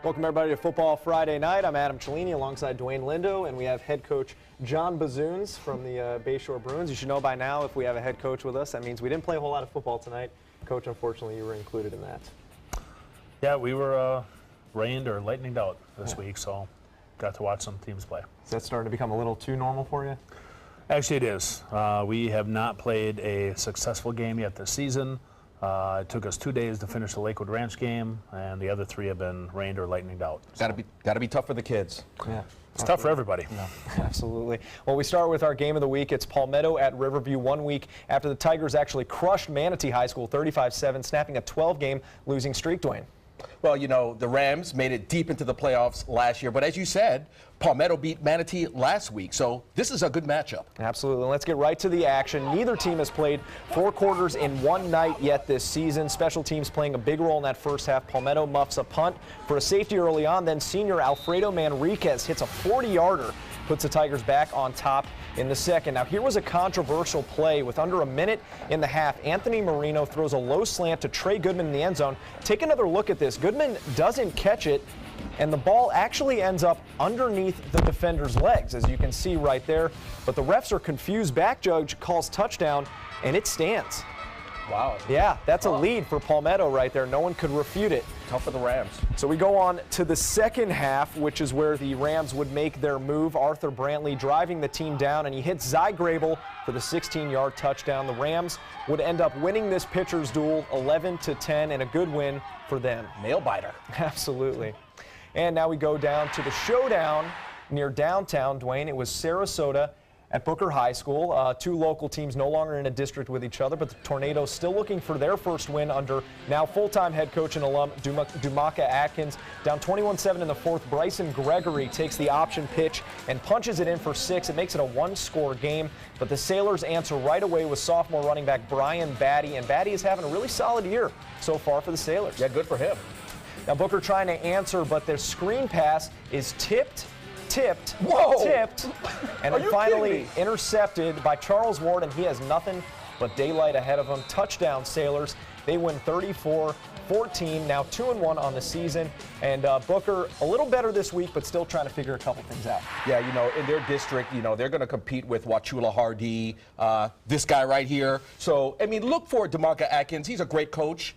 Welcome everybody to Football Friday Night. I'm Adam Cellini alongside Dwayne Lindo, and we have head coach John Bazuns from the Bayshore Bruins. You should know by now if we have a head coach with us, that means we didn't play a whole lot of football tonight. Coach, unfortunately, you were included in that. Yeah, we were rained or lightninged out this week, so got to watch some teams play. Is that starting to become a little too normal for you? Actually, it is. We have not played a successful game yet this season. It took us 2 days to finish the Lakewood Ranch game, and the other 3 have been rained or lightninged out. So. Got to be tough for the kids. Yeah. It's tough for everybody. No, absolutely. Well, we start with our game of the week. It's Palmetto at Riverview 1 week after the Tigers actually crushed Manatee High School 35-7, snapping a 12-game losing streak, Dwayne. Well, you know, the Rams made it deep into the playoffs last year, but as you said, Palmetto beat Manatee last week, so this is a good matchup. Absolutely. Let's get right to the action. Neither team has played 4 quarters in one night yet this season. Special teams playing a big role in that first half. Palmetto muffs a punt for a safety early on, then senior Alfredo Manriquez hits a 40-yarder, puts the Tigers back on top in the second. Now, here was a controversial play with under a minute in the half. Anthony Marino throws a low slant to Trey Goodman in the end zone. Take another look at this. Goodman doesn't catch it, and the ball actually ends up underneath the defender's legs, as you can see right there. But the refs are confused. Back judge calls touchdown, and it stands. Wow. Yeah, that's a lead for Palmetto right there. No one could refute it. Tough for the Rams. So we go on to the second half, which is where the Rams would make their move. Arthur Brantley driving the team down, and he hits Zy Grable for the 16-yard touchdown. The Rams would end up winning this pitcher's duel 11-10, and a good win for them. Nail biter. Absolutely. And now we go down to the showdown near downtown, Dwayne. It was Sarasota at Booker High School. 2 local teams no longer in a district with each other, but the Tornadoes still looking for their first win under now full-time head coach and alum Dumaka Atkins. Down 21-7 in the fourth, Bryson Gregory takes the option pitch and punches it in for 6. It makes it a 1-score game, but the Sailors answer right away with sophomore running back Brian Batty, and Batty is having a really solid year so far for the Sailors. Yeah, good for him. Now Booker trying to answer, but their screen pass is tipped, Whoa. tipped, and then finally intercepted by Charles Ward, and he has nothing but daylight ahead of him. Touchdown Sailors. They win 34-14, now 2-1 on the season. And Booker a little better this week, but still trying to figure a couple things out. Yeah, you know, in their district, you know, they're going to compete with Wachula Hardy, this guy right here. So, I mean, look for Dumaka Atkins. He's a great coach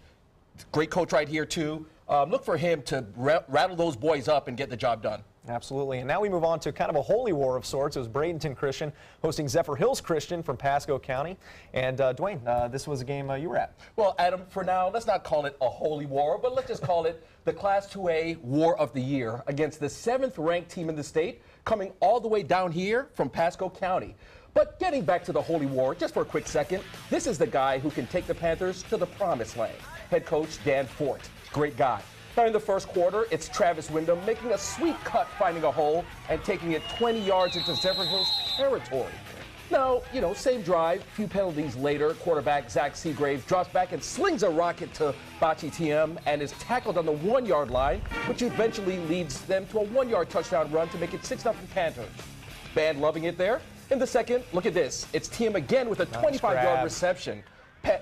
right here, too. Look for him to rattle those boys up and get the job done. Absolutely. And now we move on to kind of a holy war of sorts. It was Bradenton Christian hosting Zephyr Hills Christian from Pasco County. And Dwayne, this was a game you were at. Well, Adam, for now, let's not call it a holy war, but let's just call it the Class 2A War of the Year against the 7th-ranked team in the state, coming all the way down here from Pasco County. But getting back to the holy war, just for a quick second, this is the guy who can take the Panthers to the promised land. Head coach Dan Fort. Great guy. Now in the first quarter, it's Travis Wyndham making a sweet cut, finding a hole, and taking it 20 yards into Zephyr Hills territory. Now, you know, same drive, few penalties later, quarterback Zach Seagrave drops back and slings a rocket to Bachi TM and is tackled on the 1-yard line, which eventually leads them to a 1-yard touchdown run to make it 6-0 Panthers. Band loving it there. In the second, look at this. It's TM again with a 25-yard reception,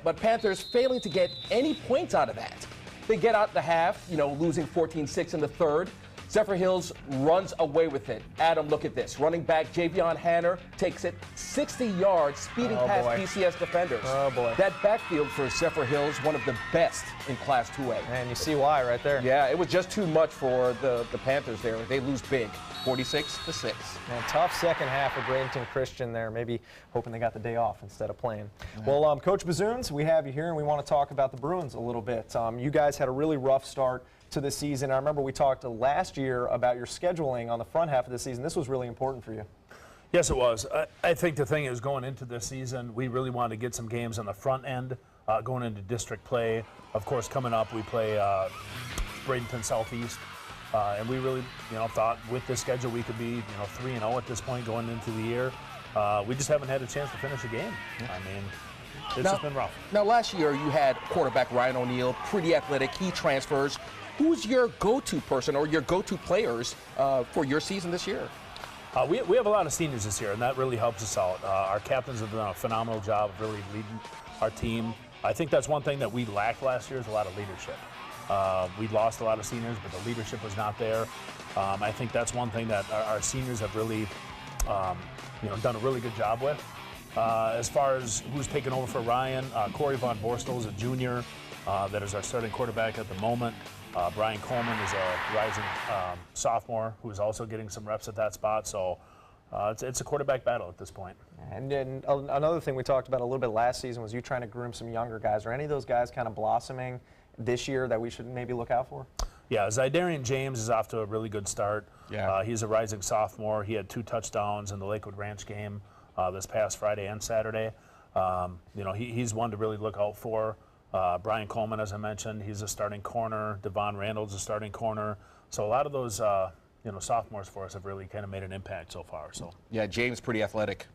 but Panthers failing to get any points out of that. They get out the half, you know, losing 14-6 in the third. Zephyr Hills runs away with it. Adam, look at this. Running back Javion Hanner takes it 60 yards, speeding past BCS defenders. Oh, boy. That backfield for Zephyr Hills, one of the best in Class 2A. And you see why right there. Yeah, it was just too much for the Panthers there. They lose big, 46-6. And tough second half for Bradenton Christian there, maybe hoping they got the day off instead of playing. Yeah. Well, Coach Bazuns, we have you here, and we want to talk about the Bruins a little bit. You guys had a really rough start to the season. I remember we talked last year about your scheduling on the front half of the season. This was really important for you. Yes, it was. I think the thing is, going into this season, we really wanted to get some games on the front end, going into district play. Of course, coming up, we play Bradenton Southeast. And we really, you know, thought with this schedule we could be, 3-0 at this point going into the year. We just haven't had a chance to finish a game. I mean, it's just been rough. Now, last year you had quarterback Ryan O'Neill, pretty athletic. He transfers. Who's your go-to person or your go-to players for your season this year? We have a lot of seniors this year, and that really helps us out. Our captains have done a phenomenal job of really leading our team. I think that's one thing that we lacked last year is a lot of leadership. We lost a lot of seniors, but the leadership was not there. I think that's one thing that our seniors have really, done a really good job with. As far as who's taken over for Ryan, Corey Von Borstel is a junior that is our starting quarterback at the moment. Brian Coleman is a rising sophomore who is also getting some reps at that spot. So it's a quarterback battle at this point. And then another thing we talked about a little bit last season was you trying to groom some younger guys. Are any of those guys kind of blossoming this year that we should maybe look out for? Yeah, Zydarian James is off to a really good start. Yeah. He's a rising sophomore. He had 2 touchdowns in the Lakewood Ranch game this past Friday and Saturday. He's one to really look out for. Brian Coleman, as I mentioned, he's a starting corner. Devon Randall's a starting corner. So a lot of those, sophomores for us have really kind of made an impact so far. So Yeah, James pretty athletic.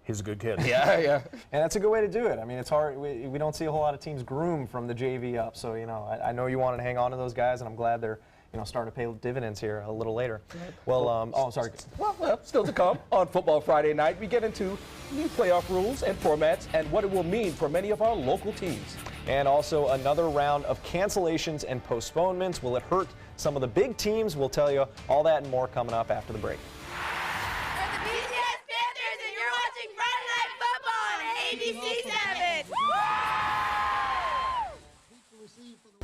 he's a good kid. Yeah. And that's a good way to do it. I mean, it's hard. We don't see a whole lot of teams groom from the JV up. So, I know you wanted to hang on to those guys, and I'm glad they're, starting to pay dividends here a little later. Well, sorry. Well, still to come on Football Friday night, we get into new playoff rules and formats and what it will mean for many of our local teams. And also another round of cancellations and postponements. Will it hurt some of the big teams? We'll tell you all that and more coming up after the break. We're the BCS Panthers, and you're watching Friday Night Football on ABC 7.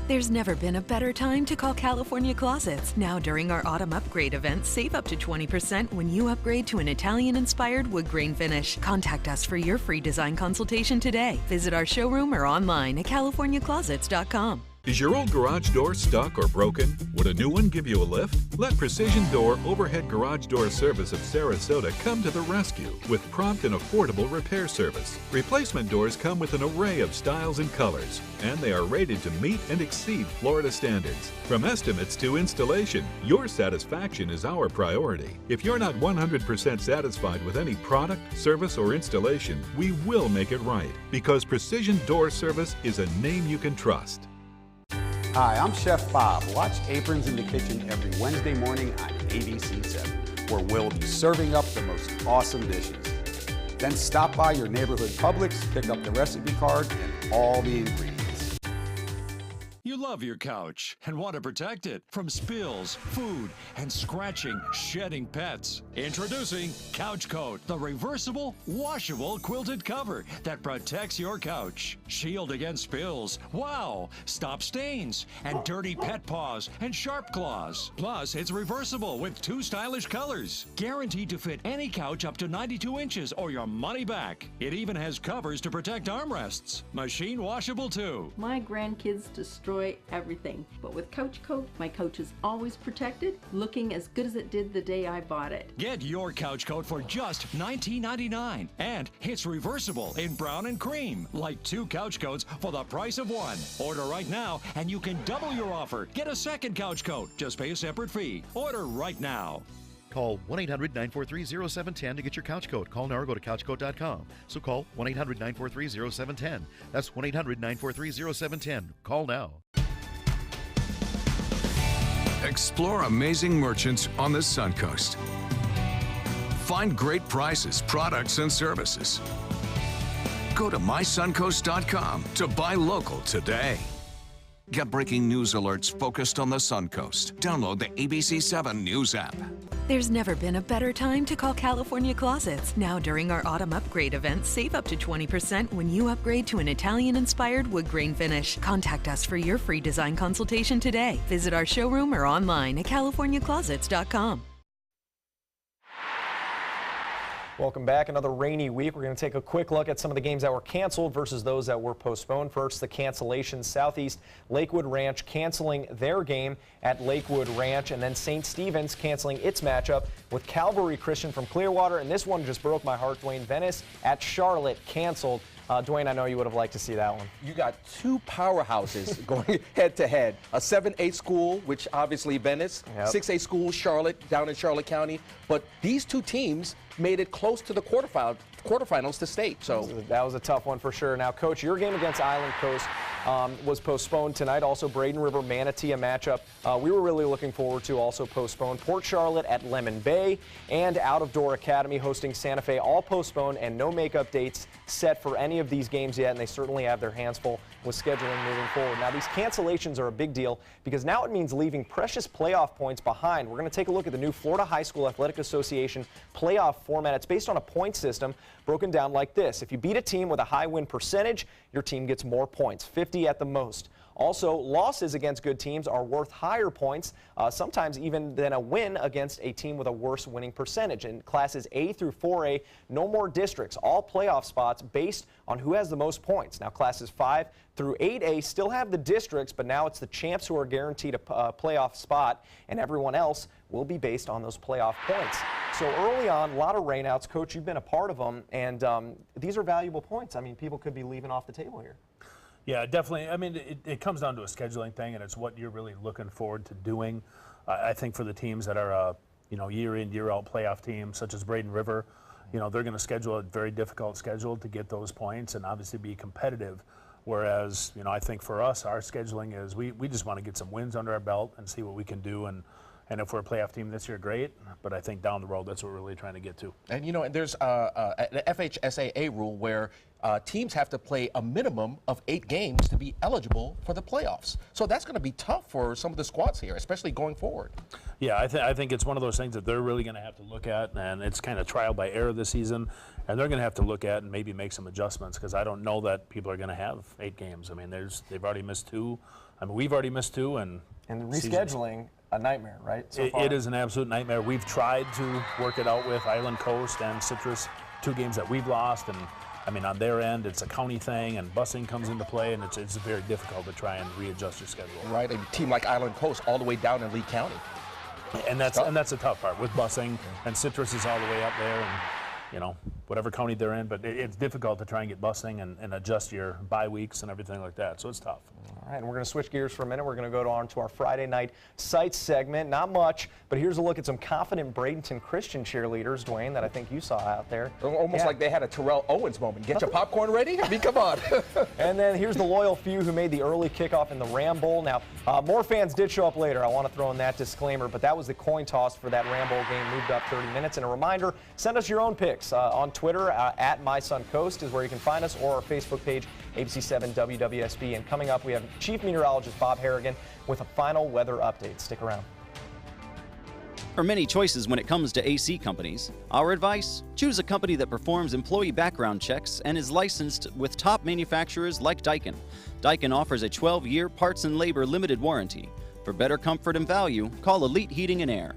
There's never been a better time to call California Closets. Now during our autumn upgrade event, save up to 20% when you upgrade to an Italian-inspired wood grain finish. Contact us for your free design consultation today. Visit our showroom or online at californiaclosets.com. Is your old garage door stuck or broken? Would a new one give you a lift? Let Precision Door Overhead Garage Door Service of Sarasota come to the rescue with prompt and affordable repair service. Replacement doors come with an array of styles and colors, and they are rated to meet and exceed Florida standards. From estimates to installation, your satisfaction is our priority. If you're not 100% satisfied with any product, service, or installation, we will make it right, because Precision Door Service is a name you can trust. Hi, I'm Chef Bob. Watch Aprons in the Kitchen every Wednesday morning on ABC 7, where we'll be serving up the most awesome dishes. Then stop by your neighborhood Publix, pick up the recipe card and all the ingredients. You love your couch and want to protect it from spills, food, and scratching, shedding pets. Introducing Couch Coat, the reversible, washable quilted cover that protects your couch. Shield against spills, wow, stop stains, and dirty pet paws and sharp claws. Plus, it's reversible with 2 stylish colors. Guaranteed to fit any couch up to 92 inches or your money back. It even has covers to protect armrests. Machine washable too. My grandkids destroy everything, but with Couch Coat, my couch is always protected, looking as good as it did the day I bought it. Get your Couch Coat for just $19.99, and it's reversible in brown and cream, like 2 couch coats for the price of 1. Order right now, and you can double your offer. Get a second Couch Coat. Just pay a separate fee. Order right now. Call 1-800-943-0710 to get your couch coat. Call now or go to couchcoat.com. So call 1-800-943-0710. That's 1-800-943-0710. Call now. Explore amazing merchants on the Suncoast. Find great prices, products, and services. Go to mysuncoast.com to buy local today. Get breaking news alerts focused on the Suncoast. Download the ABC 7 News app. There's never been a better time to call California Closets. Now during our autumn upgrade event, save up to 20% when you upgrade to an Italian-inspired wood grain finish. Contact us for your free design consultation today. Visit our showroom or online at californiaclosets.com. Welcome back. Another rainy week. We're going to take a quick look at some of the games that were canceled versus those that were postponed. First, the cancellations. Southeast Lakewood Ranch canceling their game at Lakewood Ranch, and then St. Stephen's canceling its matchup with Calvary Christian from Clearwater. And this one just broke my heart. Dwayne, Venice at Charlotte canceled. Dwayne, I know you would have liked to see that one. You got 2 powerhouses going head-to-head. A 7A school, which obviously Venice, 6A school, Charlotte, down in Charlotte County. But these 2 teams made it close to the quarterfinals to state. So that was a tough one for sure. Now, Coach, your game against Island Coast was postponed tonight. Also, Braden River Manatee, a matchup we were really looking forward to, also postponed. Port Charlotte at Lemon Bay, and Out of Door Academy hosting Santa Fe, all postponed, and no makeup dates set for any of these games yet, and they certainly have their hands full with scheduling moving forward. Now, these cancellations are a big deal because now it means leaving precious playoff points behind. We're going to take a look at the new Florida High School Athletic Association playoff format. It's based on a point system broken down like this. If you beat a team with a high win percentage, your team gets more points, 50 at the most. Also, losses against good teams are worth higher points, sometimes even than a win against a team with a worse winning percentage. In classes A through 4A, no more districts, all playoff spots based on who has the most points. Now, classes 5 through 8A still have the districts, but now it's the champs who are guaranteed a playoff spot, and everyone else will be based on those playoff points. So early on, a lot of rainouts. Coach, you've been a part of them, and these are valuable points. I mean, people could be leaving off the table here. Yeah, definitely. I mean, it comes down to a scheduling thing, and it's what you're really looking forward to doing. I think for the teams that are, year in, year out playoff teams, such as Braden River, they're going to schedule a very difficult schedule to get those points and obviously be competitive. Whereas, I think for us, our scheduling is we just want to get some wins under our belt and see what we can do. And if we're a playoff team this year, great. But I think down the road, that's what we're really trying to get to. And, there's an FHSAA rule where teams have to play a minimum of 8 games to be eligible for the playoffs. So that's going to be tough for some of the squads here, especially going forward. Yeah, I think it's one of those things that they're really going to have to look at, and it's kind of trial by error this season, and they're going to have to look at and maybe make some adjustments because I don't know that people are going to have 8 games. I mean, they've already missed 2. I mean, we've already missed 2, and rescheduling a nightmare, right? It is an absolute nightmare. We've tried to work it out with Island Coast and Citrus, 2 games that we've lost, and I mean, on their end, it's a county thing, and busing comes into play, and it's very difficult to try and readjust your schedule. Right, a team like Island Coast all the way down in Lee County. And that's the tough part with busing, and Citrus is all the way up there, and whatever county they're in, but it's difficult to try and get busing and adjust your bye weeks and everything like that, so it's tough. All right, and we're going to switch gears for a minute. We're going to go on to our Friday night sights segment. Not much, but here's a look at some confident Bradenton Christian cheerleaders, Dwayne, that I think you saw out there. Almost like they had a Terrell Owens moment. Get your popcorn ready? I mean, come on. And then here's the loyal few who made the early kickoff in the Ram Bowl. Now, more fans did show up later. I want to throw in that disclaimer, but that was the coin toss for that Ram Bowl game, moved up 30 minutes. And a reminder, send us your own picks on Twitter, at MySunCoast is where you can find us, or our Facebook page, ABC7 WWSB. And coming up, we have Chief Meteorologist Bob Harrigan with a final weather update. Stick around. There are many choices when it comes to AC companies. Our advice? Choose a company that performs employee background checks and is licensed with top manufacturers like Daikin. Daikin offers a 12-year parts and labor limited warranty. For better comfort and value, call Elite Heating and Air.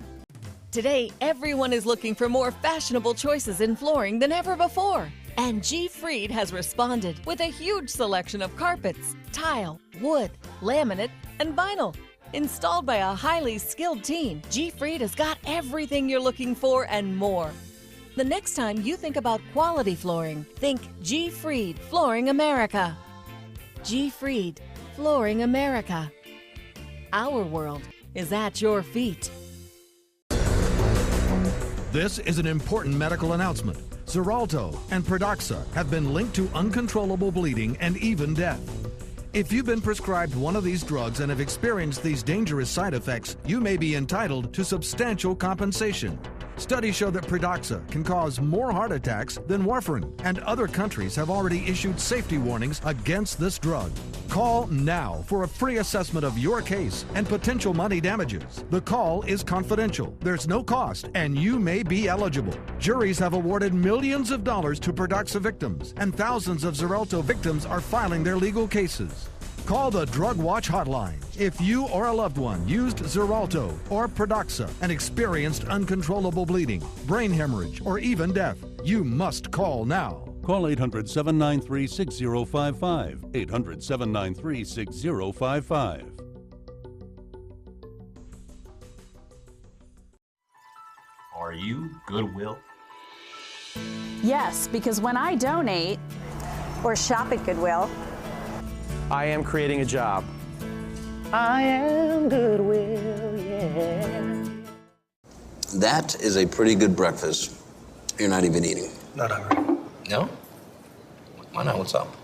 Today, everyone is looking for more fashionable choices in flooring than ever before. And G. Fried has responded with a huge selection of carpets, tile, wood, laminate, and vinyl. Installed by a highly skilled team, G. Fried has got everything you're looking for and more. The next time you think about quality flooring, think G. Fried Flooring America. G. Fried Flooring America. Our world is at your feet. This is an important medical announcement. Xarelto and Pradaxa have been linked to uncontrollable bleeding and even death. If you've been prescribed one of these drugs and have experienced these dangerous side effects, you may be entitled to substantial compensation. Studies show that Pradaxa can cause more heart attacks than warfarin, and other countries have already issued safety warnings against this drug. Call now for a free assessment of your case and potential money damages. The call is confidential, there's no cost, and you may be eligible. Juries have awarded millions of dollars to Pradaxa victims, and thousands of Xarelto victims are filing their legal cases. Call the Drug Watch hotline if you or a loved one used Xarelto or Pradaxa and experienced uncontrollable bleeding, brain hemorrhage, or even death. You must call now. Call 800-793-6055. 800-793-6055. Are you Goodwill? Yes, because when I donate or shop at Goodwill, I am creating a job. I am Goodwill, yeah. That is a pretty good breakfast. You're not even eating. Not hungry. No? Why not? What's up?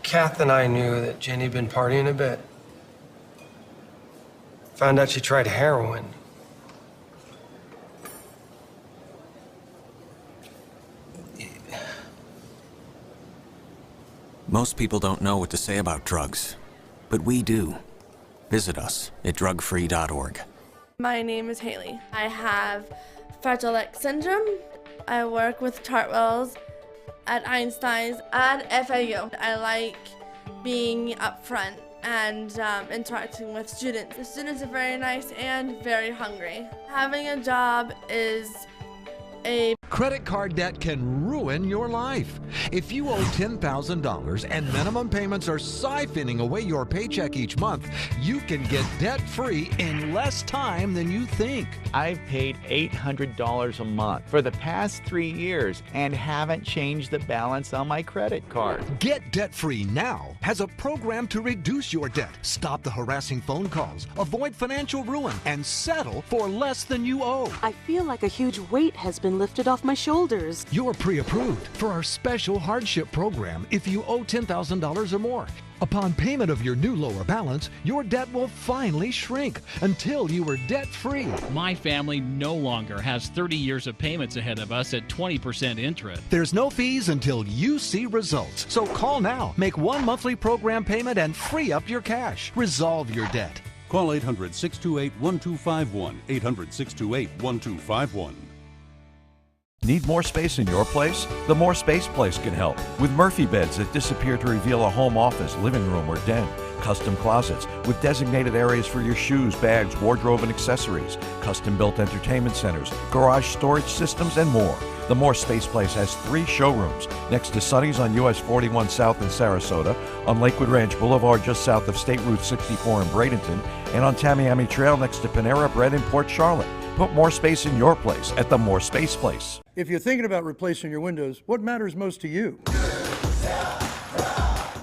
Kath and I knew that Jenny'd been partying a bit. Found out she tried heroin. Most people don't know what to say about drugs, but we do. Visit us at drugfree.org. My name is Haley. I have Fragile X syndrome. I work with Chartwells at Einstein's and FAU. I like being up front and interacting with students. The students are very nice and very hungry. Having a job is a Credit card debt can ruin your life. If you owe $10,000 and minimum payments are siphoning away your paycheck each month, you can get debt-free in less time than you think. I've paid $800 a month for the past 3 years and haven't changed the balance on my credit card. Get debt-free now has a program to reduce your debt, stop the harassing phone calls, avoid financial ruin, and settle for less than you owe. I feel like a huge weight has been lifted off my shoulders. You're pre-approved for our special hardship program if you owe $10,000 or more. Upon payment of your new lower balance, your debt will finally shrink until you are debt-free. My family no longer has 30 years of payments ahead of us at 20% interest. There's no fees until you see results. So call now, make one monthly program payment, and free up your cash. Resolve your debt. Call 800-628-1251. 800-628-1251. Need more space in your place? The More Space Place can help. With Murphy beds that disappear to reveal a home office, living room, or den. Custom closets with designated areas for your shoes, bags, wardrobe, and accessories. Custom-built entertainment centers, garage storage systems, and more. The More Space Place has 3 showrooms next to Sonny's on US 41 South in Sarasota, on Lakewood Ranch Boulevard just south of State Route 64 in Bradenton, and on Tamiami Trail next to Panera Bread in Port Charlotte. Put more space in your place at the More Space Place. If you're thinking about replacing your windows, what matters most to you?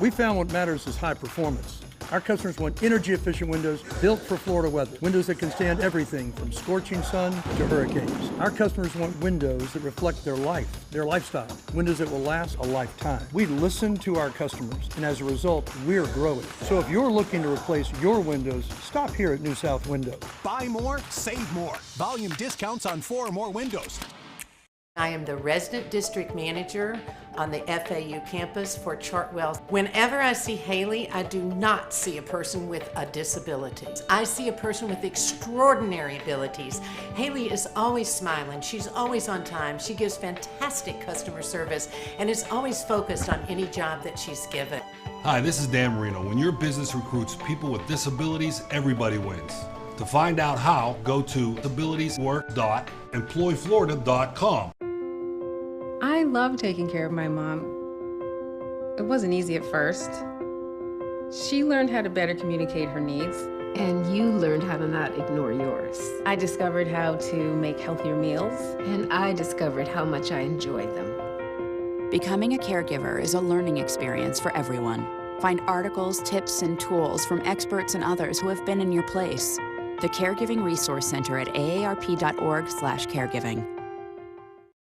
We found what matters is high performance. Our customers want energy-efficient windows built for Florida weather. Windows that can stand everything from scorching sun to hurricanes. Our customers want windows that reflect their life, their lifestyle. Windows that will last a lifetime. We listen to our customers, and as a result, we're growing. So if you're looking to replace your windows, stop here at New South Window. Buy more, save more. Volume discounts on 4 or more windows. I am the resident district manager on the FAU campus for Chartwell. Whenever I see Haley, I do not see a person with a disability. I see a person with extraordinary abilities. Haley is always smiling. She's always on time. She gives fantastic customer service and is always focused on any job that she's given. Hi, this is Dan Marino. When your business recruits people with disabilities, everybody wins. To find out how, go to disabilitieswork.employflorida.com. I love taking care of my mom. It wasn't easy at first. She learned how to better communicate her needs. And you learned how to not ignore yours. I discovered how to make healthier meals. And I discovered how much I enjoyed them. Becoming a caregiver is a learning experience for everyone. Find articles, tips, and tools from experts and others who have been in your place. The Caregiving Resource Center at aarp.org/caregiving.